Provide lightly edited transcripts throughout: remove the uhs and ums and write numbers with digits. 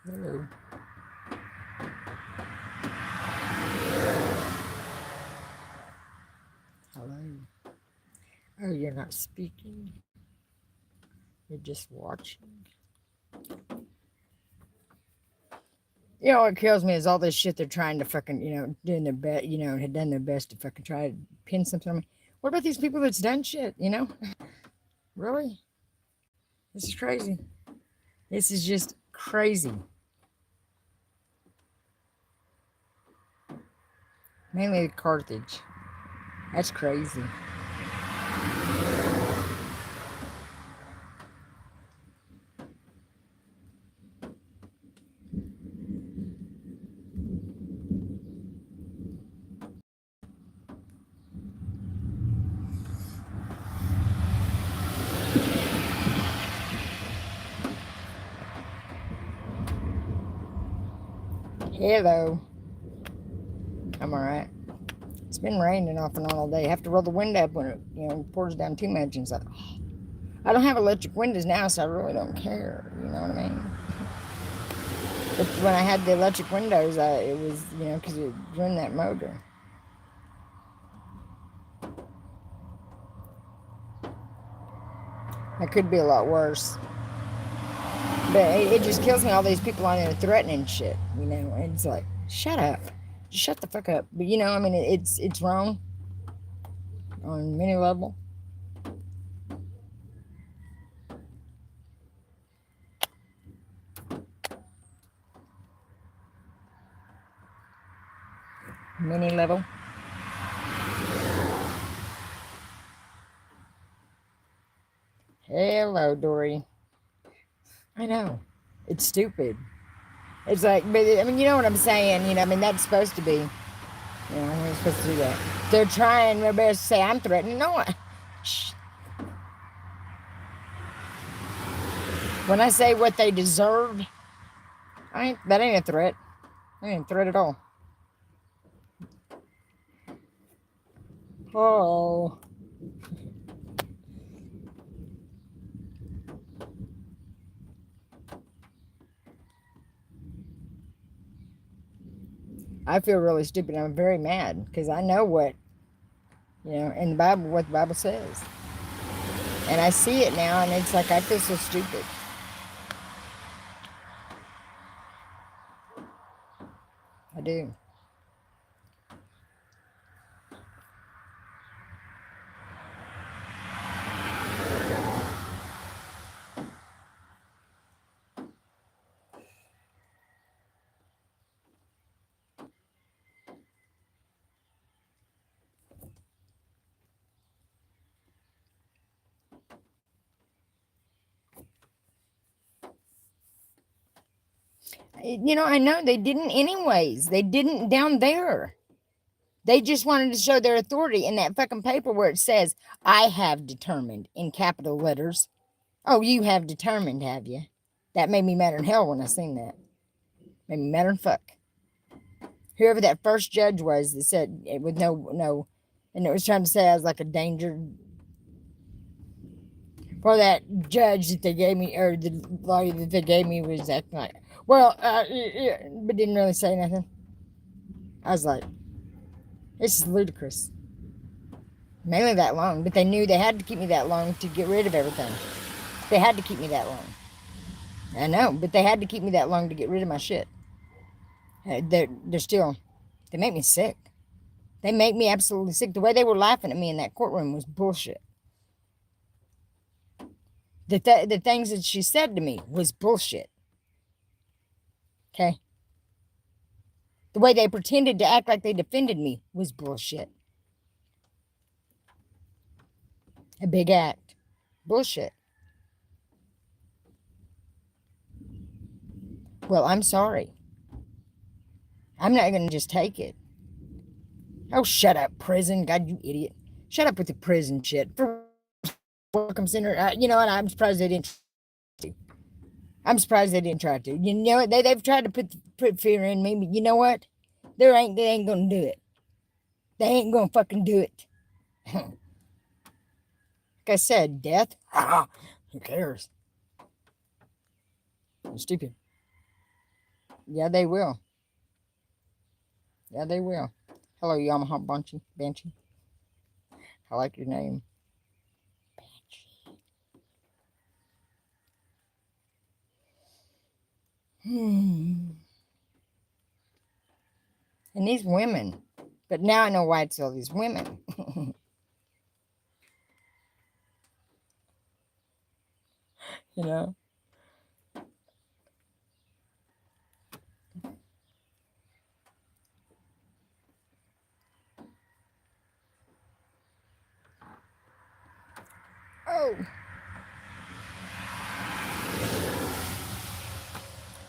Hello. Hello. Oh, you're not speaking. You're just watching. You know what kills me is all this shit they're trying to fucking, doing their best, had done their best to fucking try to pin something on me. What about these people that's done shit? Really? This is crazy. This is just crazy. Mainly Carthage. That's crazy. Hello. I'm alright. It's been raining off and on all day. I have to roll the window up when it pours down too much. And it's like, oh. I don't have electric windows now, so I really don't care. You know what I mean? But when I had the electric windows, it was, because it ruined that motor. That could be a lot worse. But it just kills me, all these people on there threatening shit, and it's like, shut up. Just shut the fuck up. But, it's wrong on many levels. Many level. Hello, Dory. I know. It's stupid. It's like, but you know what I'm saying? That's supposed to be. We're supposed to do that. They're trying their best to say I'm threatening. No, shh. When I say what they deserve, that ain't a threat. That ain't a threat at all. Oh. I feel really stupid. I'm very mad because I know what, in the Bible, what the Bible says. And I see it now, and it's like I feel so stupid. I do. I know they didn't anyways. They didn't down there. They just wanted to show their authority in that fucking paper where it says, I have determined in capital letters. Oh, you have determined, have you? That made me madder than hell when I seen that. Made me madder than fuck. Whoever that first judge was that said it with no, and it was trying to say I was like a danger. Well, that judge that they gave me, or the lawyer that they gave me was acting like, well, but didn't really say nothing. I was like, this is ludicrous. Mainly that long, but they knew they had to keep me that long to get rid of everything. They had to keep me that long. I know, but they had to keep me that long to get rid of my shit. They're still, they make me sick. They make me absolutely sick. The way they were laughing at me in that courtroom was bullshit. The things that she said to me was bullshit. Okay? The way they pretended to act like they defended me was bullshit. A big act. Bullshit. Well, I'm sorry. I'm not going to just take it. Oh, shut up, prison. God, you idiot. Shut up with the prison shit. For welcome center. And I'm surprised they didn't. I'm surprised they didn't try to. You know what? They've tried to put fear in me, but you know what? They ain't gonna do it. They ain't gonna fucking do it. Like I said, death. Who cares? You're stupid. Yeah, they will. Yeah, they will. Hello, Yamaha Banshee. I like your name. Banshee. And these women. But now I know why it's all these women. You know? Oh.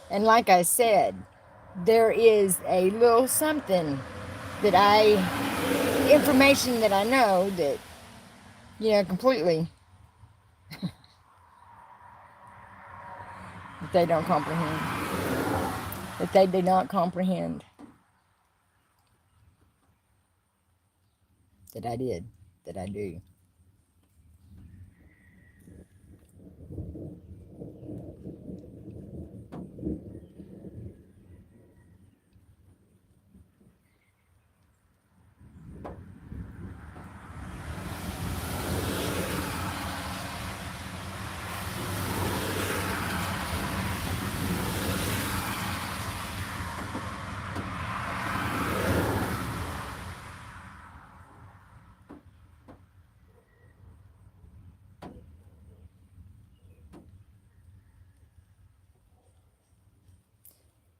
And like I said, there is a little something information that I know that, completely, that they don't comprehend. That they do not comprehend. That I did. That I do.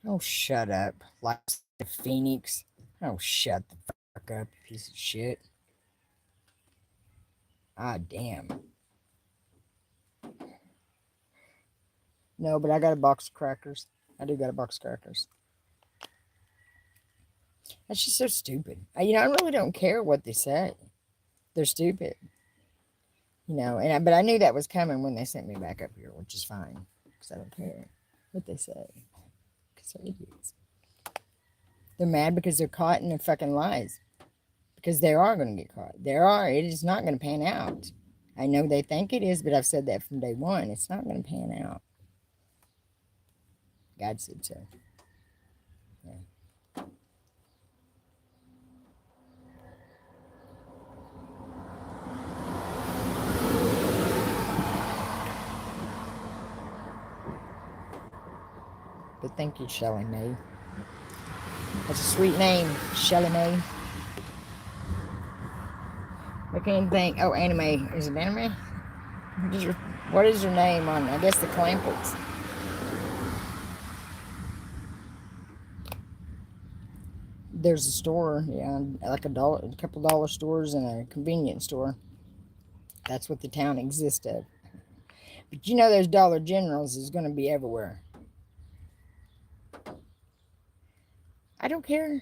Oh, shut up. Like the Phoenix. Oh, shut the fuck up, piece of shit. Ah, damn. No, but I got a box of crackers. I do got a box of crackers. That's just so stupid. I really don't care what they say. They're stupid. But I knew that was coming when they sent me back up here, which is fine. Because I don't care what they say. Because they're idiots. They're mad because they're caught in their fucking lies. Because they are going to get caught. It is not going to pan out. I know they think it is, but I've said that from day one. It's not going to pan out. God said so. Yeah. But thank you, Shelly Mae. That's a sweet name, Shelly Mae. I can't think. Oh, anime. Is it anime? What is your name on, I guess, the Clampets? There's a store, yeah, like a couple dollar stores and a convenience store. That's what the town exists of. But those Dollar Generals is going to be everywhere. I don't care.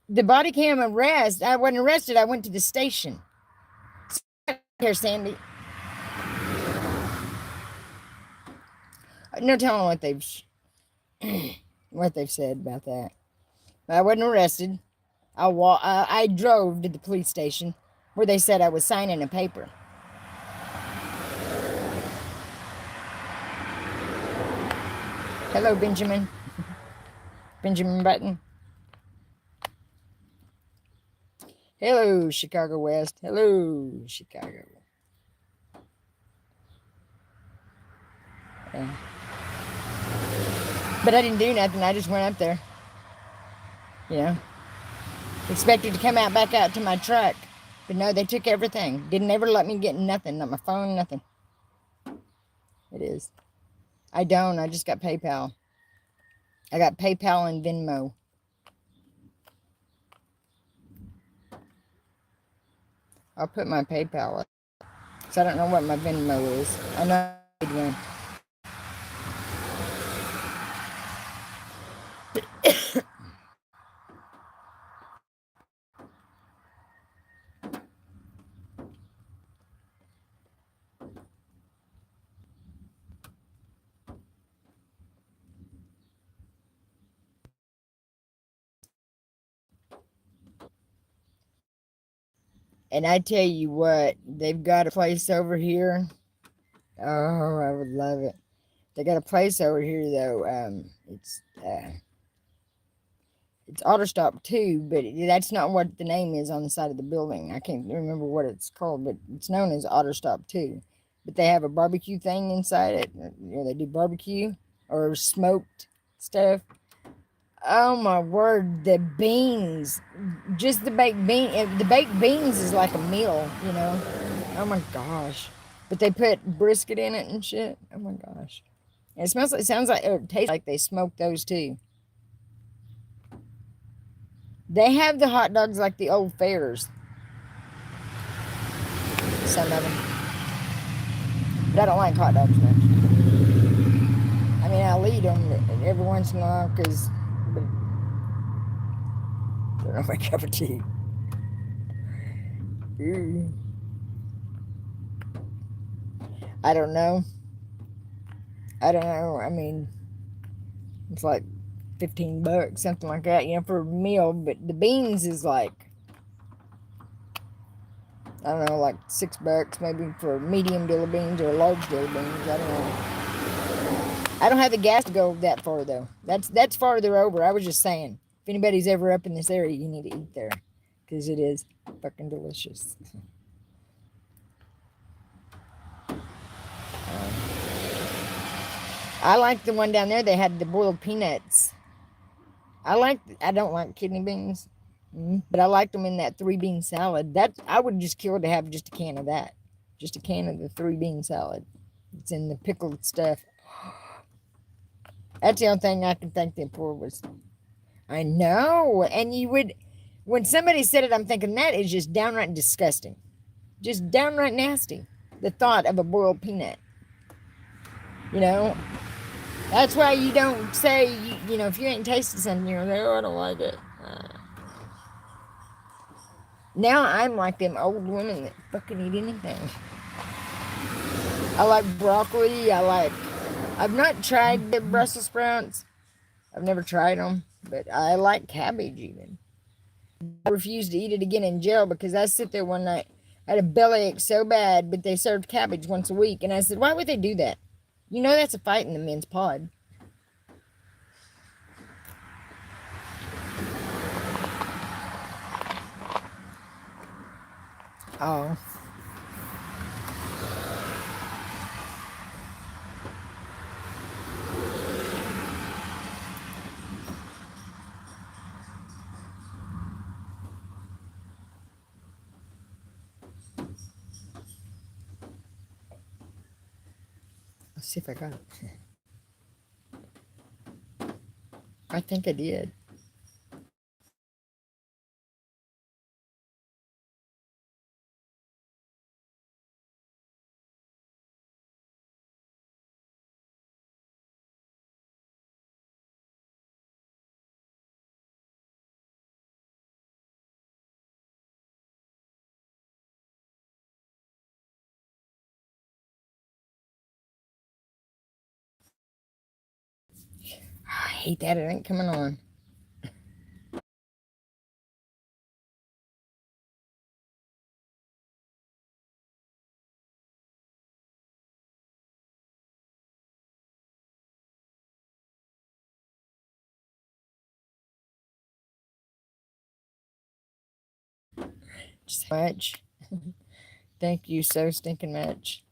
The body cam arrest, I wasn't arrested. I went to the station. So I don't care, Sandy. No telling what they've said about that. But I wasn't arrested. I drove to the police station where they said I was signing a paper. Hello, Benjamin. Benjamin Button. Hello, Chicago West. Hello, Chicago. Yeah. But I didn't do nothing. I just went up there. Expected to come back out to my truck. But no, they took everything. Didn't ever let me get nothing. Not my phone, nothing. It is. I don't. I just got PayPal. I got PayPal and Venmo. I'll put my PayPal up. So I don't know what my Venmo is. I know I need one. And I tell you what, they've got a place over here. Oh, I would love it. They got a place over here though. It's Autostop too, but that's not what the name is on the side of the building. I can't remember what it's called, but it's known as Autostop too. But they have a barbecue thing inside it. They do barbecue or smoked stuff. Oh my word, the beans, just the baked bean. The baked beans is like a meal, you know. Oh my gosh, but they put brisket in it and shit. Oh my gosh, and it smells. It sounds like it tastes like they smoked those too. They have the hot dogs like the old fairs, some of them, but I don't like hot dogs much. I mean, I'll eat them every once in a while because they're not my cup of tea. Ooh. I don't know. I don't know. I mean, it's like $15, something like that, you know, for a meal. But the beans is like, I don't know, like $6 maybe for medium deal of beans or large deal of beans. I don't know. I don't have the gas to go that far though. That's farther over. I was just saying, if anybody's ever up in this area, you need to eat there because it is fucking delicious. I like the one down there. They had the boiled peanuts. I don't like kidney beans, but I liked them in that 3-bean salad. That I would just kill to have just a can of that, just a can of the 3-bean salad. It's in the pickled stuff. That's the only thing I can think they poured was. I know, and you would, when somebody said it, I'm thinking that is just downright disgusting, just downright nasty. The thought of a boiled peanut, you know. That's why you don't say, you know, if you ain't tasted something, you're like, oh, I don't like it. Now I'm like them old women that fucking eat anything. I like broccoli. I've not tried the Brussels sprouts. I've never tried them, but I like cabbage even. I refused to eat it again in jail because I sit there one night. I had a bellyache so bad, but they served cabbage once a week. And I said, why would they do that? You know that's a fight in the men's pod. Oh. Let's see if I got it. I think I did. I hate that it ain't coming on. So much. Thank you so stinking much.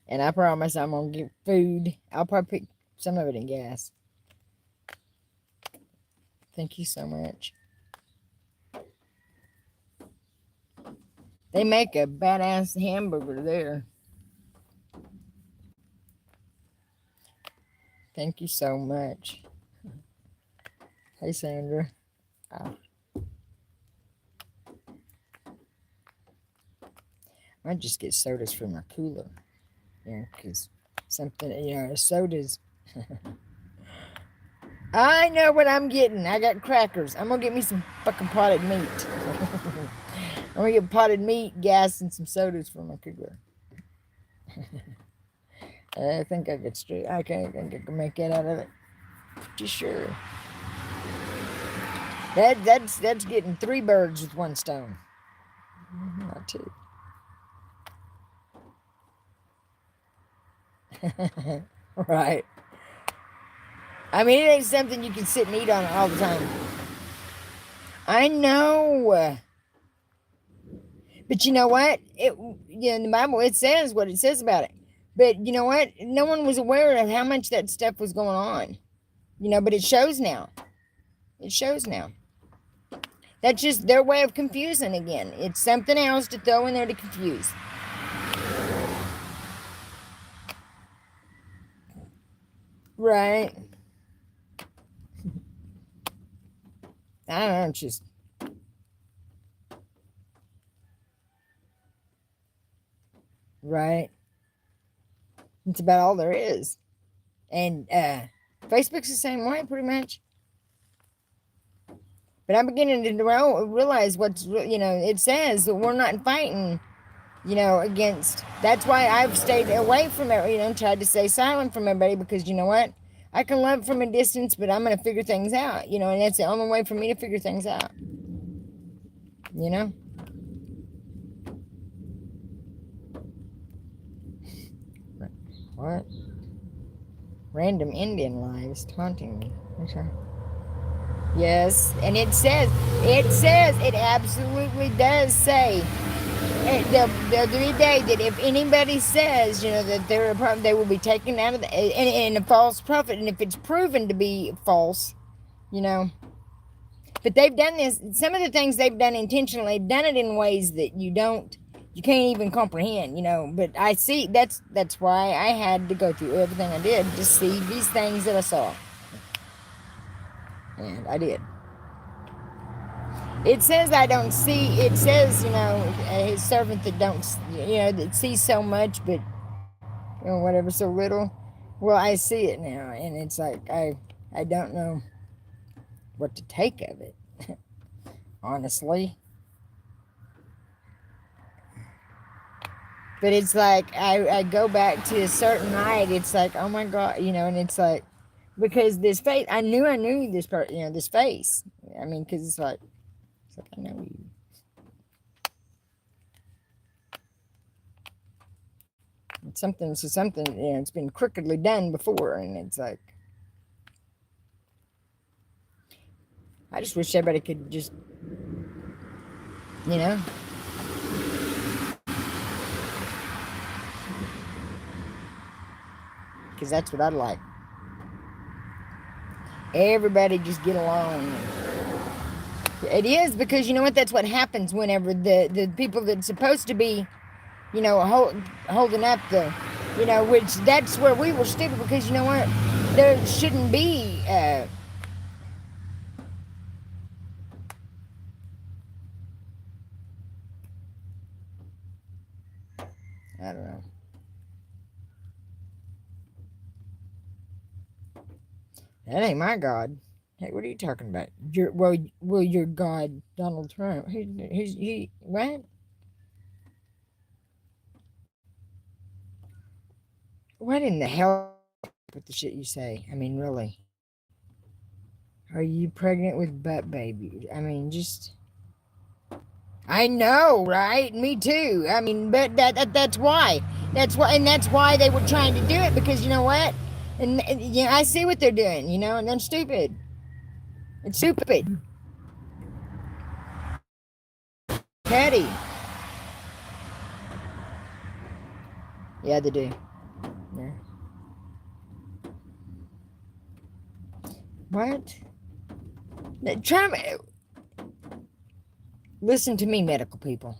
And I promise I'm gonna get food. I'll probably pick some of it in gas. Thank you so much. They make a badass hamburger there. Thank you so much. Hey, Sandra. I might just get sodas from my cooler. Yeah, because something, sodas. I know what I'm getting. I got crackers. I'm going to get me some fucking potted meat. I'm going to get potted meat, gas, and some sodas from my cooler. I think I could I think I can make that out of it. Pretty sure. That's getting 3 birds with 1 stone. Not too. Right. I mean, it ain't something you can sit and eat on all the time. I know. But you know what? In the Bible it says what it says about it. But you know what? No one was aware of how much that stuff was going on. But it shows now. It shows now. That's just their way of confusing again. It's something else to throw in there to confuse. Right. I don't know, it's just right. It's about all there is. And Facebook's the same way, pretty much. But I'm beginning to realize it says that we're not fighting, against. That's why I've stayed away from it, tried to stay silent from everybody because you know what? I can love from a distance, but I'm going to figure things out, and that's the only way for me to figure things out, you know? What? Random Indian lives taunting me. Okay. Yes, and it absolutely does say the other day that if anybody says, that they're a prophet, they will be taken out of and a false prophet, and if it's proven to be false, you know. But they've done this. Some of the things they've done intentionally, they've done it in ways that you can't even comprehend, But I see that's why I had to go through everything I did to see these things that I saw, and I did. It says I don't see. It says his servant that don't that sees so much, but whatever so little. Well, I see it now, and it's like I don't know what to take of it, honestly. But it's like I go back to a certain night. It's like, oh my God, and it's like because this face, I knew this part, this face. I mean, because it's like I know you. Something, it's been crookedly done before, and it's like I just wish everybody could just, you know, because that's what I'd like. Everybody just get along. It is because you know what? That's what happens whenever the people that's supposed to be, holding up which that's where we were stupid because you know what? There shouldn't be. I don't know. That ain't my God. Hey, what are you talking about? Your God, Donald Trump. He what? What in the hell with the shit you say? I mean, really. Are you pregnant with butt baby? I mean, just. I know, right? Me too. I mean, but that's why. And that's why they were trying to do it because you know what? And I see what they're doing, and they're stupid. It's stupid. Petty. Yeah, they do. Yeah. What? Trump. Listen to me, medical people.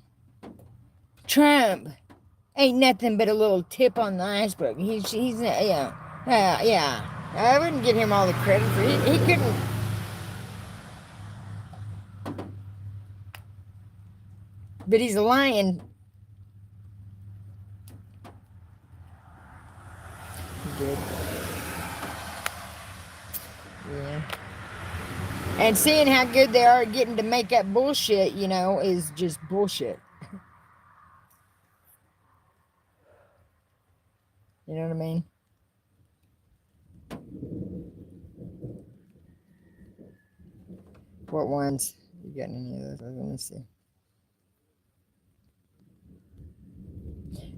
Trump ain't nothing but a little tip on the iceberg. He's yeah. I wouldn't give him all the credit for he couldn't. But he's a lion. He did. Yeah. And seeing how good they are at getting to make up bullshit, is just bullshit. You know what I mean? What ones? You got any of those? Let me see.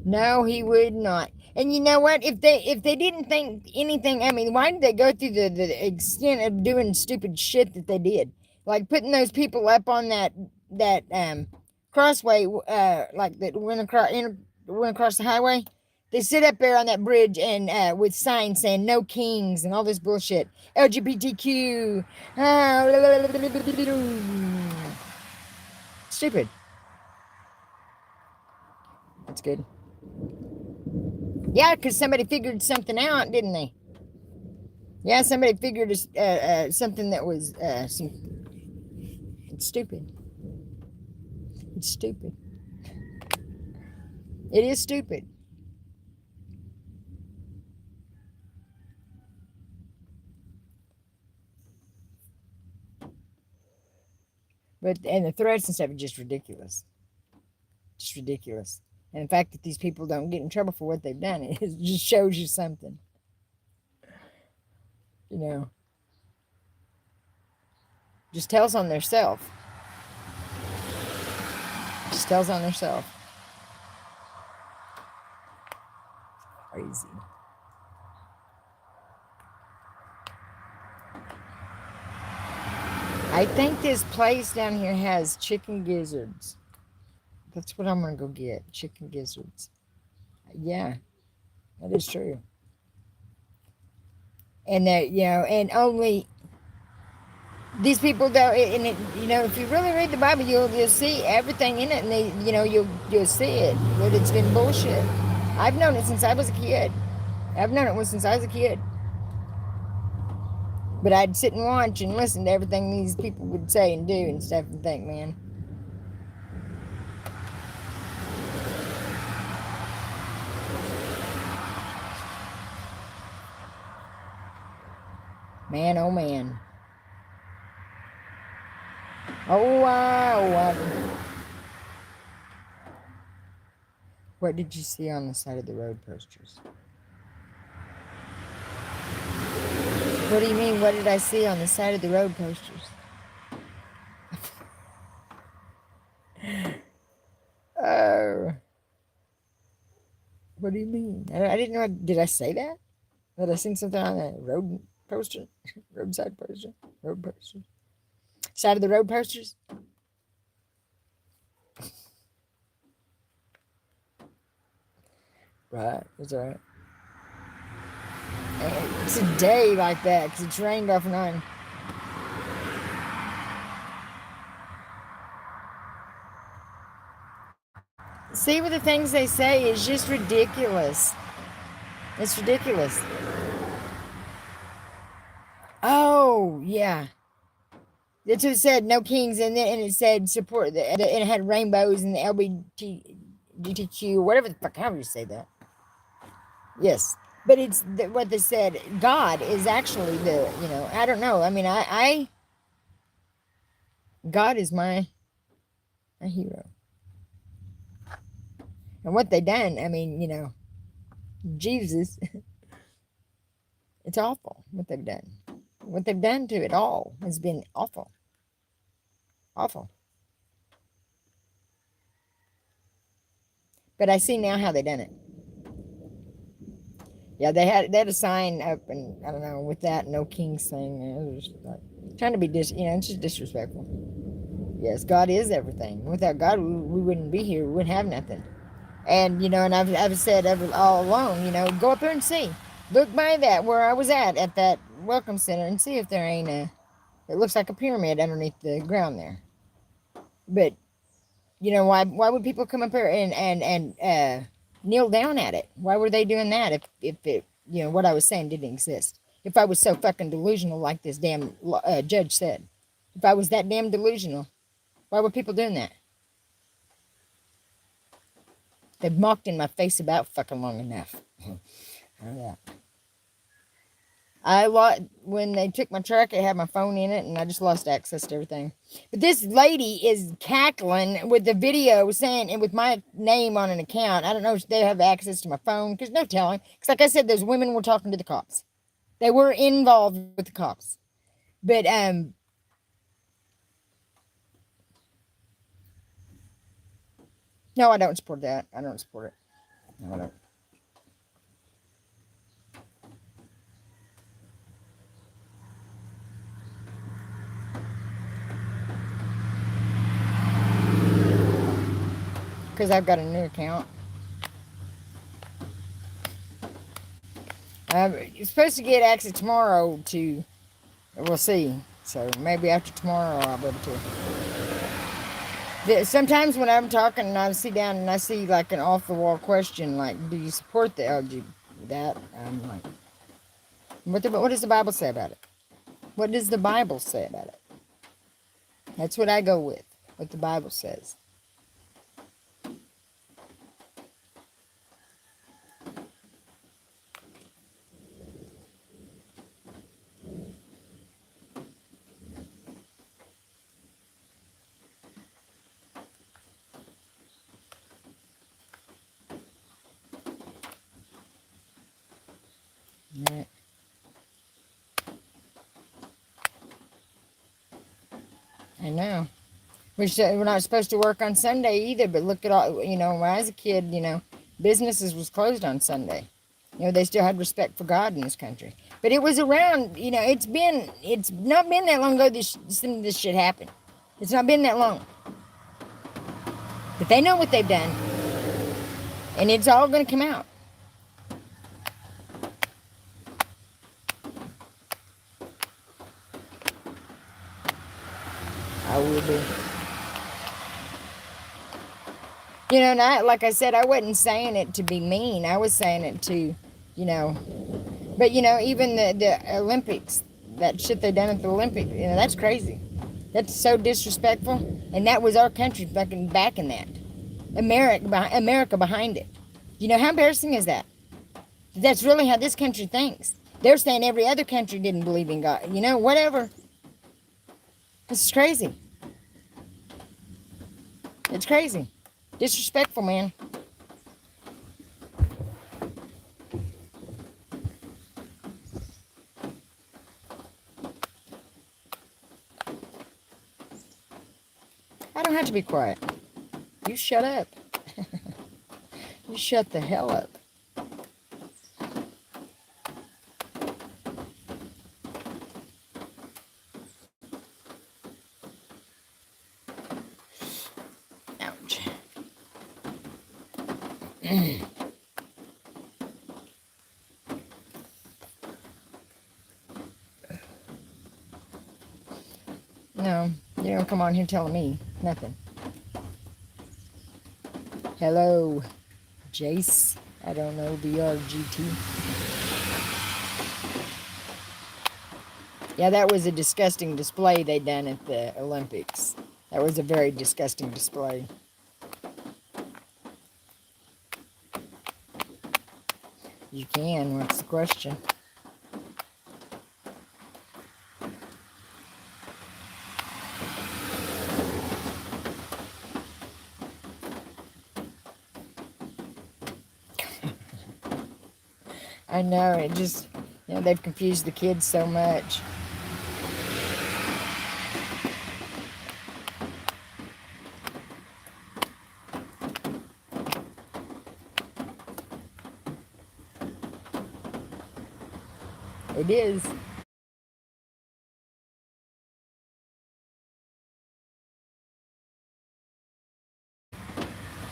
No, he would not. And you know what? If they didn't think anything, I mean, why did they go through the extent of doing stupid shit that they did? Like putting those people up on that crossway, like that went across the highway. They sit up there on that bridge and with signs saying "No Kings" and all this bullshit. LGBTQ. Stupid. That's good. Yeah, because somebody figured something out, didn't they? Yeah, somebody figured something that was it's stupid. It's stupid. It is stupid. And the threats and stuff are just ridiculous. Just ridiculous. And the fact that these people don't get in trouble for what they've done, it just shows you something. You know, just tells on theirself. Just tells on theirself. Crazy. I think this place down here has chicken gizzards. That's what I'm gonna go get. Chicken gizzards. Yeah, that is true. And that, and only these people though, and it, if you really read the Bible, you'll see everything in it, and you'll see it that it's been bullshit. I've known it since I was a kid. I've known it since I was a kid. But I'd sit and watch and listen to everything these people would say and do and stuff, and think, man, oh man. Oh wow. What did you see on the side of the road posters? What do you mean? What did I see on the side of the road posters? Oh, what do you mean? I didn't know. Did I say that? Did I seen something on a road poster? Roadside poster? Road posters? Side of the road posters? Right, that's right. It's a day like that because it's rained off and on. See, what the things they say is just ridiculous. It's ridiculous. Oh, yeah. That's what it said, no kings, and it said support, and it had rainbows and the LGBTQ, whatever the fuck, however you say that. Yes. But it's what they said, God is actually I don't know. I mean, God is my hero. And what they done, I mean, Jesus, it's awful what they've done. What they've done to it all has been awful. Awful. But I see now how they done it. Yeah, they had a sign up, and I don't know, with that no kings thing. It was like trying to be it's just disrespectful. Yes, God is everything. Without God, we wouldn't be here. We wouldn't have nothing. And and I've said all along, go up there and see. Look by that where I was at that welcome center, and see if there ain't it looks like a pyramid underneath the ground there. But why would people come up here and kneel down at it? Why were they doing that if it what I was saying didn't exist? If I was so fucking delusional like this damn judge said, if I was that damn delusional, why were people doing that? They've mocked in my face about fucking long enough. Yeah. When they took my truck, it had my phone in it, and I just lost access to everything. But this lady is cackling with the video saying, and with my name on an account. I don't know if they have access to my phone, because no telling. Because like I said, those women were talking to the cops. They were involved with the cops. But no, I don't support that. I don't support it. Hold up. Because I've got a new account. You're supposed to get access tomorrow to, we'll see. So maybe after tomorrow I'll be able to. Sometimes when I'm talking and I sit down and I see like an off the wall question like, do you support the LGBT? That, I'm like, what does the Bible say about it? What does the Bible say about it? That's what I go with, what the Bible says. Right. I know. We're not supposed to work on Sunday either, but look at all, when I was a kid, businesses was closed on Sunday. They still had respect for God in this country. But it was around, it's not been that long ago some of this shit happened. It's not been that long. But they know what they've done. And it's all going to come out. I will be. And like I said, I wasn't saying it to be mean. I was saying it to, but even the Olympics, that shit they done at the Olympics, that's crazy. That's so disrespectful. And that was our country back in that. America behind it. How embarrassing is that? That's really how this country thinks. They're saying every other country didn't believe in God. Whatever. This is crazy. It's crazy. Disrespectful, man. I don't have to be quiet. You shut up. You shut the hell up. Ouch. No, you don't come on here telling me nothing. Hello, Jace. I don't know, BRGT. Yeah, that was a disgusting display they done at the Olympics. That was a very disgusting display. You can. What's the question? I know, it just, they've confused the kids so much. It is.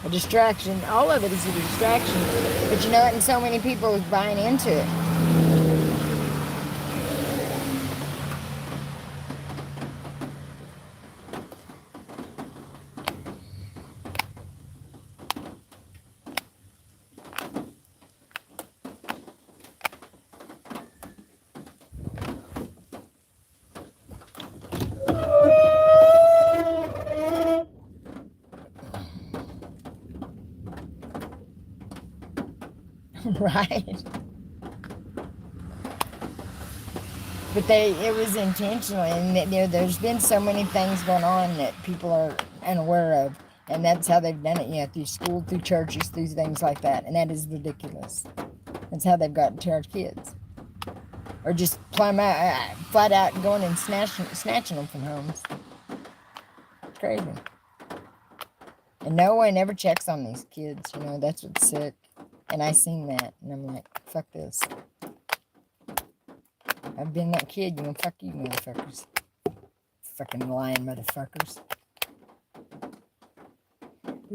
A distraction. All of it is a distraction. But you know what? And so many people are buying into it. Right. But it was intentional, and there's been so many things going on that people are unaware of, and that's how they've done it, through school, through churches, through things like that, and that is ridiculous. That's how they've gotten to our kids, or just flat out going and snatching them from homes. It's crazy, and no one ever checks on these kids. That's what's sick. And I seen that, and I'm like, fuck this. I've been that kid, fuck you motherfuckers. Fucking lying motherfuckers.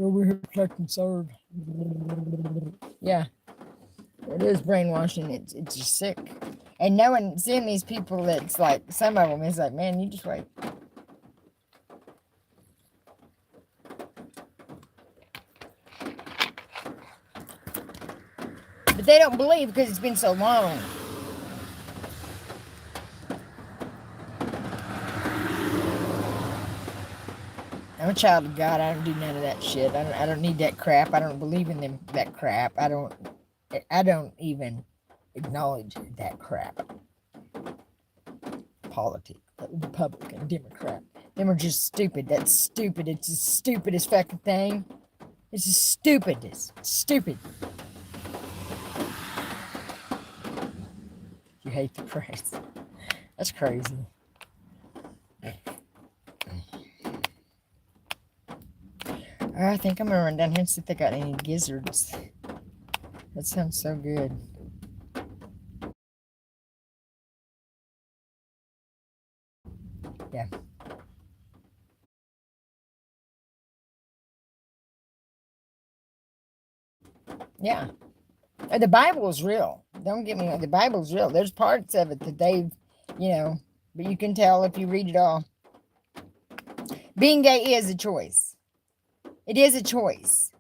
Over here protect and serve. Yeah, it is brainwashing. It's just sick. And knowing, seeing these people, that's like, some of them is like, man, you just wait. But they don't believe because it's been so long. I'm a child of God. I don't do none of that shit. I don't need that crap. I don't believe in that crap. I don't even acknowledge that crap. Politics, Republican, Democrat. Them are just stupid. That's stupid. It's the stupidest fucking thing. It's the stupidest. Stupid. You hate the press. That's crazy. I think I'm gonna run down here and see if they got any gizzards. That sounds so good. Yeah. Yeah. The Bible is real. Don't get me wrong. The Bible's real. There's parts of it that they've, but you can tell if you read it all. Being gay is a choice. It is a choice.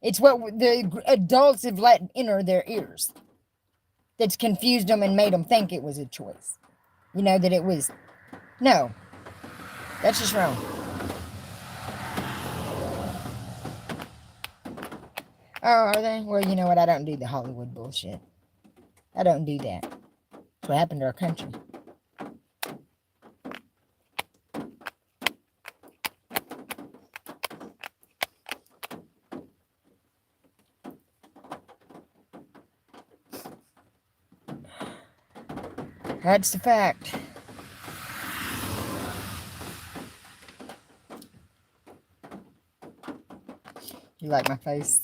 It's what the adults have let enter their ears that's confused them and made them think it was a choice. That it was. No, that's just wrong. Oh, are they? Well, you know what? I don't do the Hollywood bullshit. I don't do that. That's what happened to our country. That's the fact. You like my face?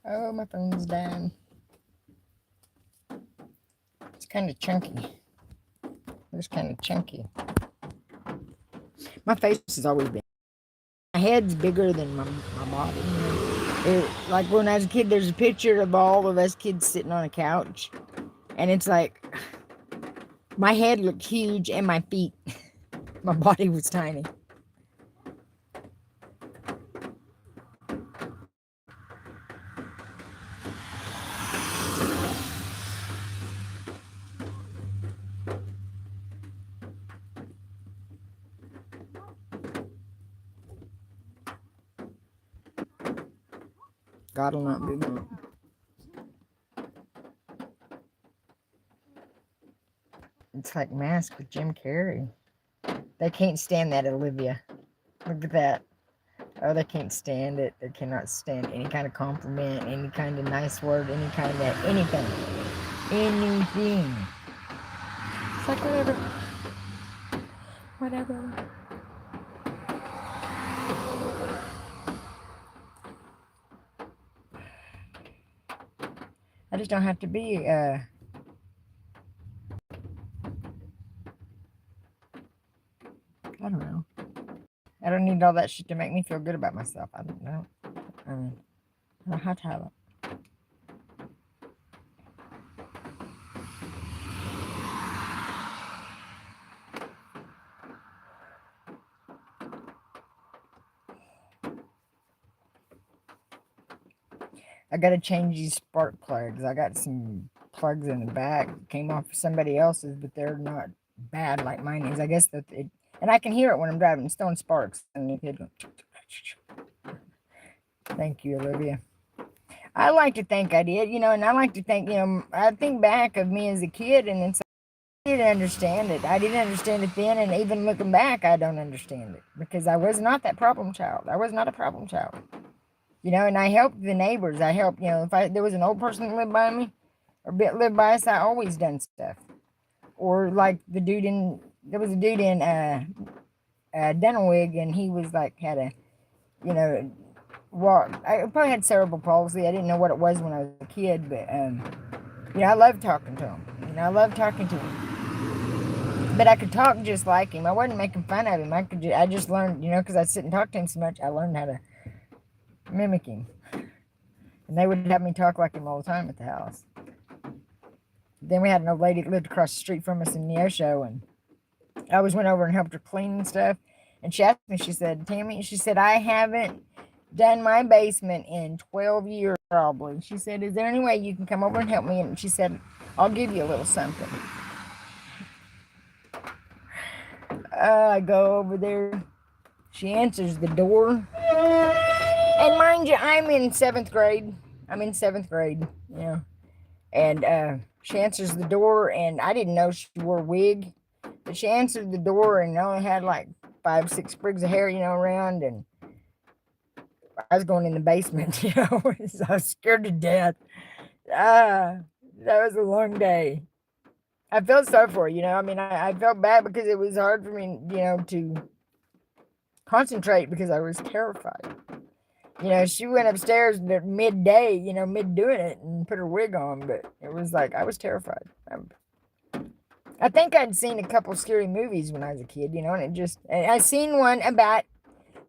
Oh, my phone's down. It's kind of chunky. It's kind of chunky. My face has always been. My head's bigger than my body. Like when I was a kid, there's a picture of all of us kids sitting on a couch. And it's like, my head looked huge and my feet, my body was tiny. God will not be moved. It's like Mask with Jim Carrey. They can't stand that, Olivia. Look at that. Oh, they can't stand it. They cannot stand any kind of compliment, any kind of nice word, any kind of that, anything. Anything. It's like whatever. Whatever. I just don't have to be, I don't know. I don't need all that shit to make me feel good about myself. I don't know. I mean, I don't have to have it. I gotta change these spark plugs. I got some plugs in the back. Came off somebody else's, but they're not bad like mine is. I guess that it, and I can hear it when I'm driving. It's throwing sparks. And thank you, Olivia. I like to think I did, and I like to think, I think back of me as a kid, and it's I didn't understand it. I didn't understand it then, and even looking back, I don't understand it because I was not that problem child. I was not a problem child. And I helped the neighbors. I helped, if there was an old person that lived by me or lived by us, I always done stuff. Or like there was a dude in Denelwig, and he was like, had a, Well, I probably had cerebral palsy. I didn't know what it was when I was a kid, but I loved talking to him. I loved talking to him. But I could talk just like him. I wasn't making fun of him. I just learned, because I sit and talk to him so much. I learned how to mimic him, and they would have me talk like him all the time at the house. Then we had an old lady that lived across the street from us in Neosho, and I always went over and helped her clean and stuff. And she asked me, she said, Tammy, she said, I haven't done my basement in 12 years probably. She said, is there any way you can come over and help me? And she said, I'll give you a little something. I go over there. She answers the door. And mind you, I'm in 7th grade. And she answers the door, and I didn't know she wore a wig. But she answered the door and only had like 5, 6 sprigs of hair, around. And I was going in the basement, so I was scared to death. That was a long day. I felt sorry for her, I felt bad because it was hard for me, to concentrate because I was terrified. She went upstairs midday, mid doing it and put her wig on, but it was like I was terrified. I think I'd seen a couple scary movies when I was a kid, and I seen one about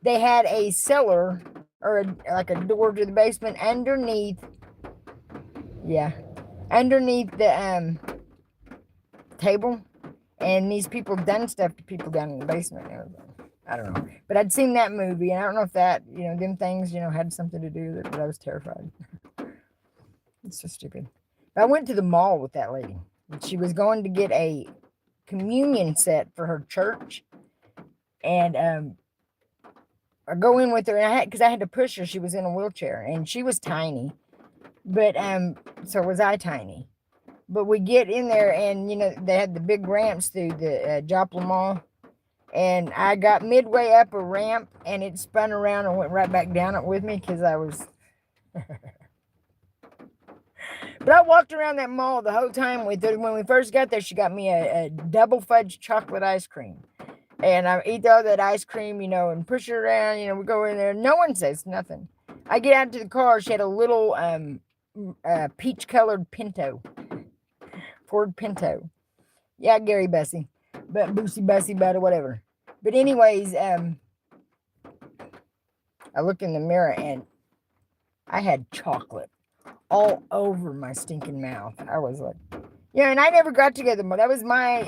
they had a cellar or like a door to the basement underneath the table, and these people done stuff to people down in the basement. I don't know, but I'd seen that movie, and I don't know if that them things had something to do with it, but I was terrified. It's so stupid. But I went to the mall with that lady. She was going to get a communion set for her church, and I go in with her, and because I had to push her. She was in a wheelchair, and she was tiny, but so was I tiny. But we get in there, and they had the big ramps through the Joplin Mall, and I got midway up a ramp, and it spun around and went right back down it with me because I was. But I walked around that mall the whole time with her. When we first got there, she got me a double fudge chocolate ice cream. And I eat all that ice cream, and push her around. We go in there. No one says nothing. I get out to the car. She had a little peach-colored Pinto. Ford Pinto. Yeah, Gary Bussy. But Boosie Bussy, but whatever. But anyways, I looked in the mirror, and I had chocolate all over my stinking mouth. I was like, and I never got together. But that was my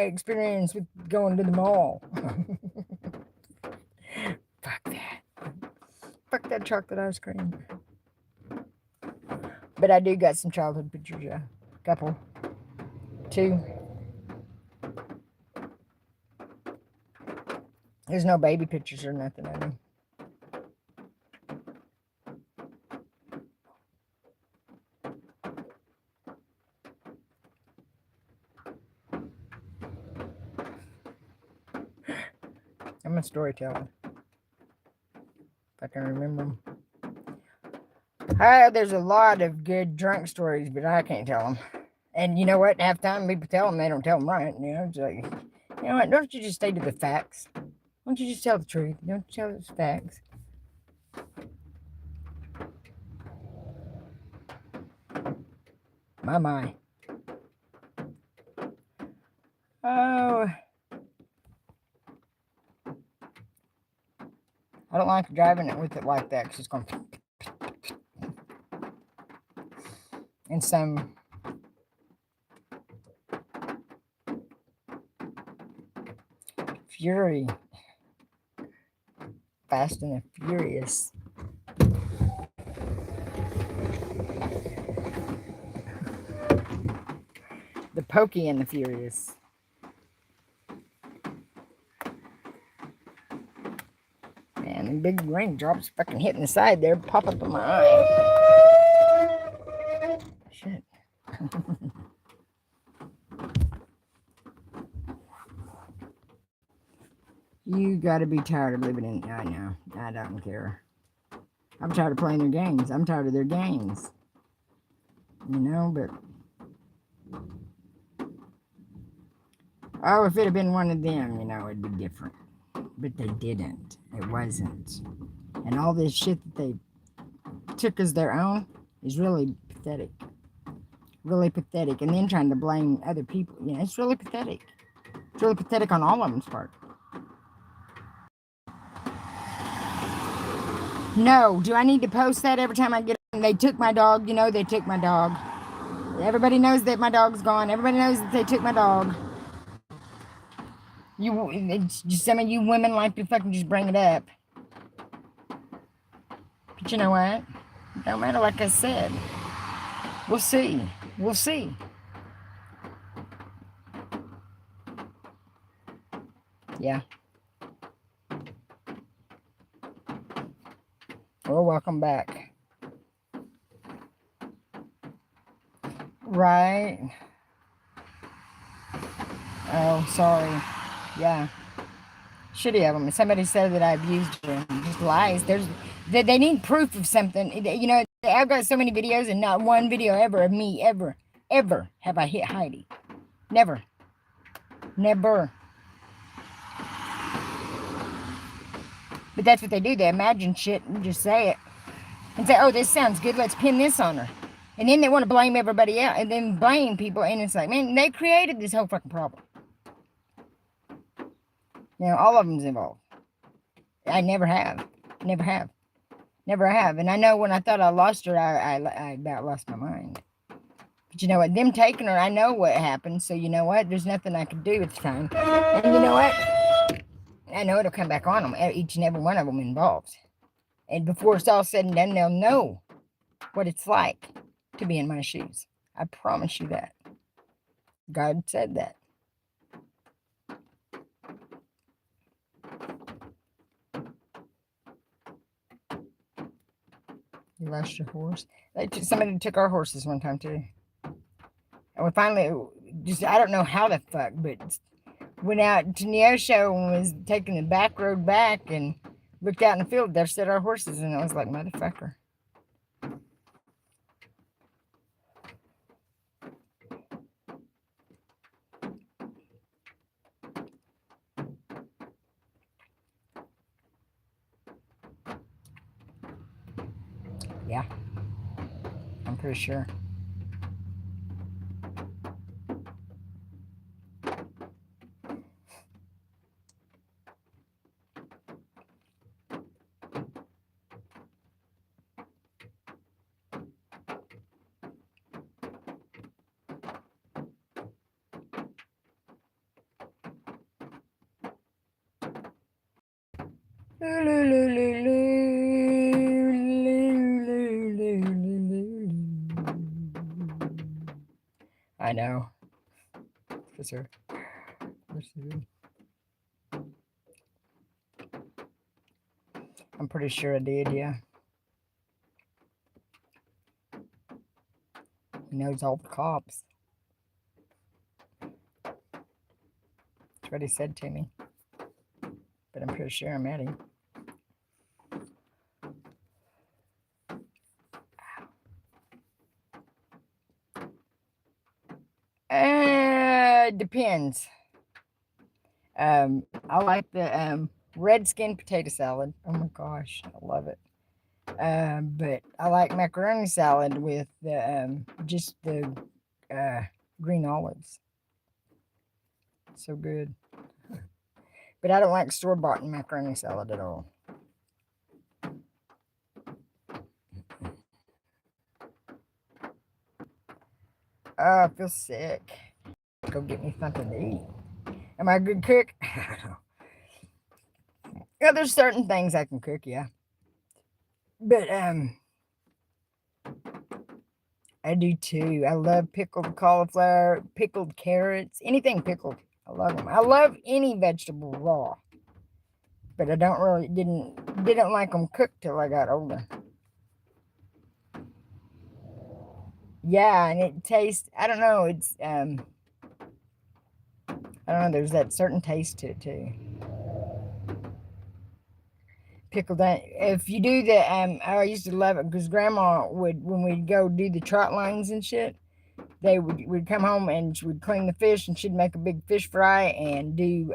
experience with going to the mall. Fuck that chocolate ice cream. But I do got some childhood pictures, yeah. Couple. 2. There's no baby pictures or nothing of them. I'm a storyteller. If I can remember them. There's a lot of good drunk stories, but I can't tell them. And you know what? Half the time people tell them, they don't tell them right. It's like, you know what? Don't you just stay to the facts? Don't you just tell the truth? Don't you tell the facts? My. Oh. I don't like driving it with it like that because it's going to. And some. Fury. Fast and the Furious. The Pokey and the Furious. Man, the big raindrops fucking hitting the side there, pop up in my eye. Shit. You gotta be tired of living in. I know. I don't care. I'm tired of playing their games. I'm tired of their games. But. Oh, if it had been one of them, it'd be different. But they didn't. It wasn't. And all this shit that they took as their own is really pathetic. Really pathetic. And then trying to blame other people. You know, it's really pathetic. It's really pathetic on all of them's part. No, do I need to post that every time I get on? They took my dog, you know, they took my dog. Everybody knows that my dog's gone. Everybody knows that they took my dog. It's just some of you women like to fucking just bring it up. But you know what? No matter, like I said. We'll see. We'll see. Yeah. Well, welcome back. Right. Oh, sorry. Yeah. Shitty of them. Somebody said that I abused her. Just lies. They need proof of something. You know, I've got so many videos and not one video ever of me ever have I hit Heidi. Never. Never. But that's what they do. They imagine shit and just say it. And say, oh, this sounds good. Let's pin this on her. And then they want to blame everybody else. And then blame people. And it's like, man, they created this whole fucking problem. You know, all of them's involved. I never have. Never have. Never have. And I know when I thought I lost her, I about lost my mind. But you know what? Them taking her, I know what happened. So you know what? There's nothing I can do at the time. And you know what? I know it'll come back on them. Each and every one of them involved. And before it's all said and done, they'll know what it's like to be in my shoes. I promise you that. God said that. You lost your horse? Somebody took our horses one time too. And we finally, I don't know how the fuck, but went out to Neosho and was taking the back road back and looked out in the field. There stood our horses, and I was like, motherfucker. Yeah, I'm pretty sure. I know. For sure. I'm pretty sure I did, yeah. He knows all the cops. That's what he said to me. But I'm pretty sure I met him. Depends. I like the red skin potato salad. Oh my gosh, I love it. But I like macaroni salad with the just the green olives. So good. But I don't like store-bought macaroni salad at all. Oh, I feel sick. Go get me something to eat. Am I a good cook? I don't know. Yeah, there's certain things I can cook, yeah. But I do too. I love pickled cauliflower, pickled carrots, anything pickled. I love them. I love any vegetable raw. But I don't really didn't like them cooked till I got older. Yeah, and it tastes, I don't know, it's I don't know, there's that certain taste to it too. Pickled onion. If you do the I used to love it because grandma would, when we'd go do the trot lines and shit, we'd come home and she would clean the fish and she'd make a big fish fry and do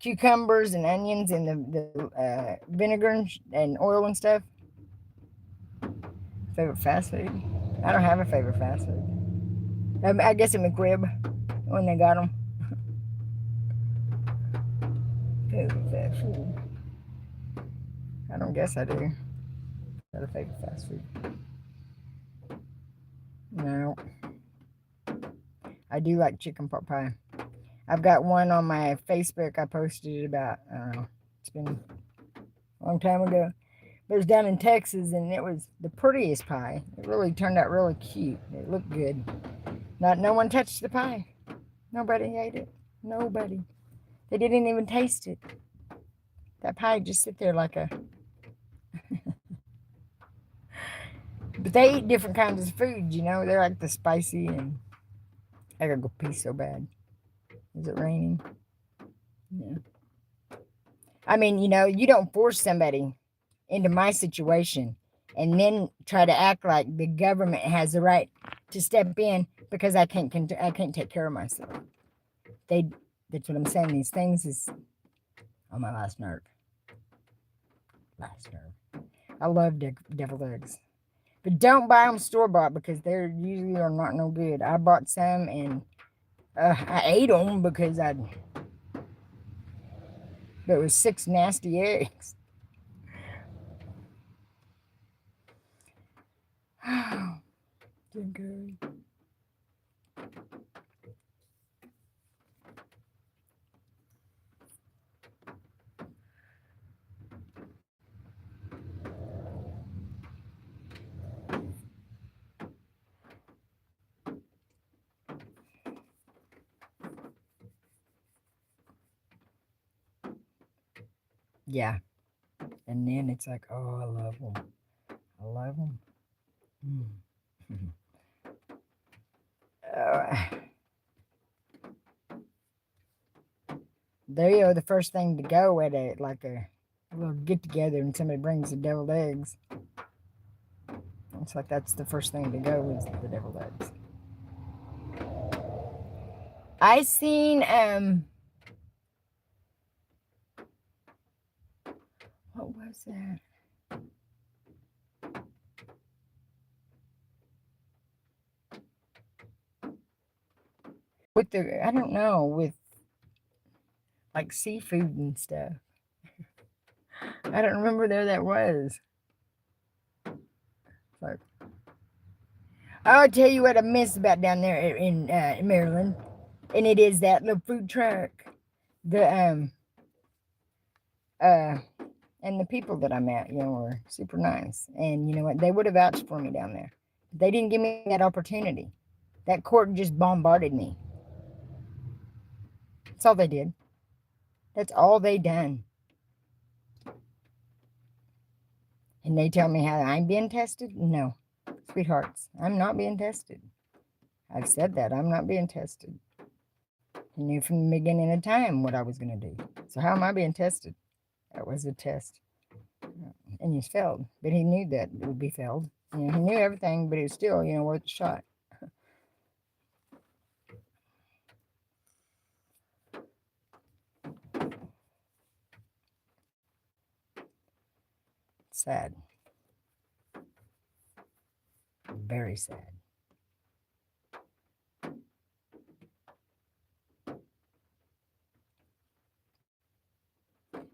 cucumbers and onions and the vinegar and oil and stuff. Favorite fast food? I don't have a favorite fast food. I guess a McRib when they got them. Favorite fast food? I don't guess I do. Got a favorite fast food? No. I do like chicken pot pie. I've got one on my Facebook. I posted it about, I don't know, it's been a long time ago. But it was down in Texas, and it was the prettiest pie. It really turned out really cute. It looked good. No one touched the pie. Nobody ate it. Nobody. They didn't even taste it. That pie just sit there like a. But they eat different kinds of food, you know. They're like the spicy, and I gotta go pee so bad. Is it raining? Yeah. I mean, you don't force somebody into my situation and then try to act like the government has the right to step in because I can't take care of myself. They that's what I'm saying. These things is on my last nerve. Last nerve. I love deviled eggs, but don't buy them store bought because they're usually are not no good. I bought some and I ate them because there was 6 nasty eggs. Good. Yeah, and then it's like, oh, I love them. I love them. Mm. uh, they are the first thing to go at a little get together, and somebody brings the deviled eggs. It's like that's the first thing to go is the deviled eggs. I seen what was that? With I don't know, with like seafood and stuff. I don't remember there that was. Like, I'll tell you what I miss about down there in Maryland, and it is that little food truck. The uh and the people that I met, were super nice. And you know what? They would have vouched for me down there. They didn't give me that opportunity. That court just bombarded me. That's all they did. That's all they done. And they tell me how I'm being tested? No, sweethearts, I'm not being tested. I've said that. I'm not being tested. I knew from the beginning of time what I was going to do. So how am I being tested? That was a test. And he's failed. But he knew that it would be failed. He knew everything, but it was still, worth a shot. Sad. Very sad.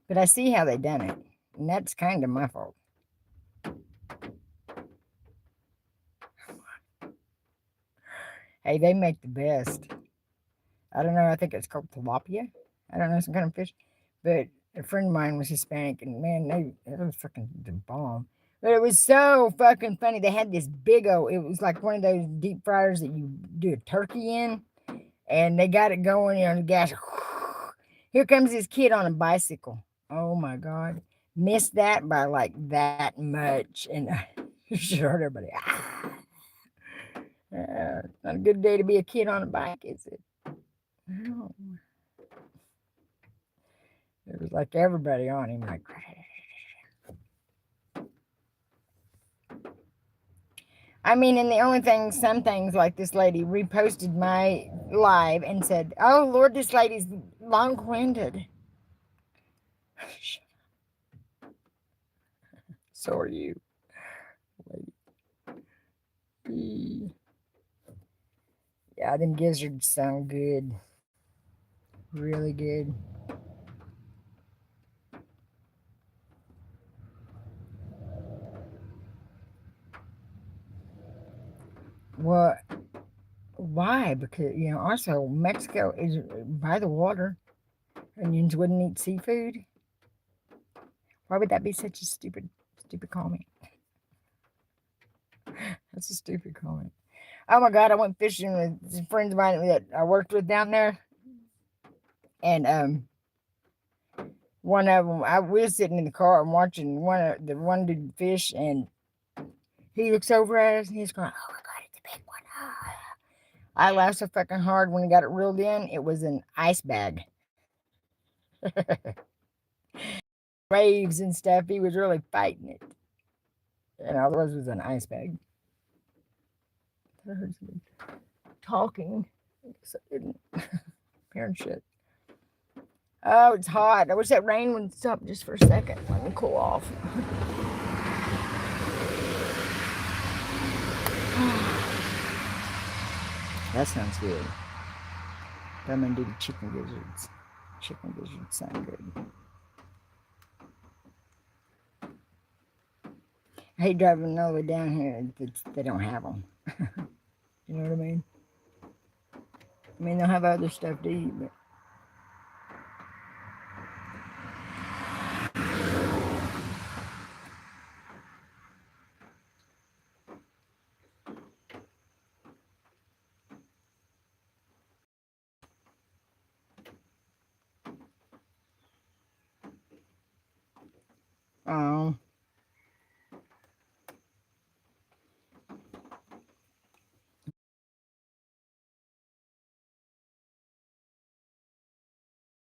But I see how they done it. And that's kind of my fault. Hey, they make the best. I don't know. I think it's called tilapia. I don't know, some kind of fish. But a friend of mine was Hispanic, and man, it was fucking the bomb. But it was so fucking funny. They had this big old, it was like one of those deep fryers that you do a turkey in, and they got it going on the gas. Here comes this kid on a bicycle. Oh my God. Missed that by like that much. And you should heard everybody. Not a good day to be a kid on a bike, is it? No. It was like everybody on him, like. I mean, and the only thing, some things like this lady reposted my live and said, "Oh Lord, this lady's long-winded." So are you. Yeah, them gizzards sound good. Really good. Well, why? Because, also Mexico is by the water. Indians wouldn't eat seafood. Why would that be such a stupid comment? That's a stupid comment. Oh my God, I went fishing with some friends of mine that I worked with down there. And one of them, we were sitting in the car and watching one dude fish, and he looks over at us and he's going, "Oh my God, it's a big one!" Ah. I laughed so fucking hard when he got it reeled in. It was an ice bag, waves and stuff. He was really fighting it, and all it was an ice bag. I heard somebody talking. So I didn't hear shit. Oh, it's hot. I wish that rain would stop just for a second. Let me cool off. That sounds good. I'm gonna do the chicken gizzards. Chicken gizzards sound good. I hate driving all the way down here if they don't have them. You know what I mean? I mean, they'll have other stuff to eat, but oh,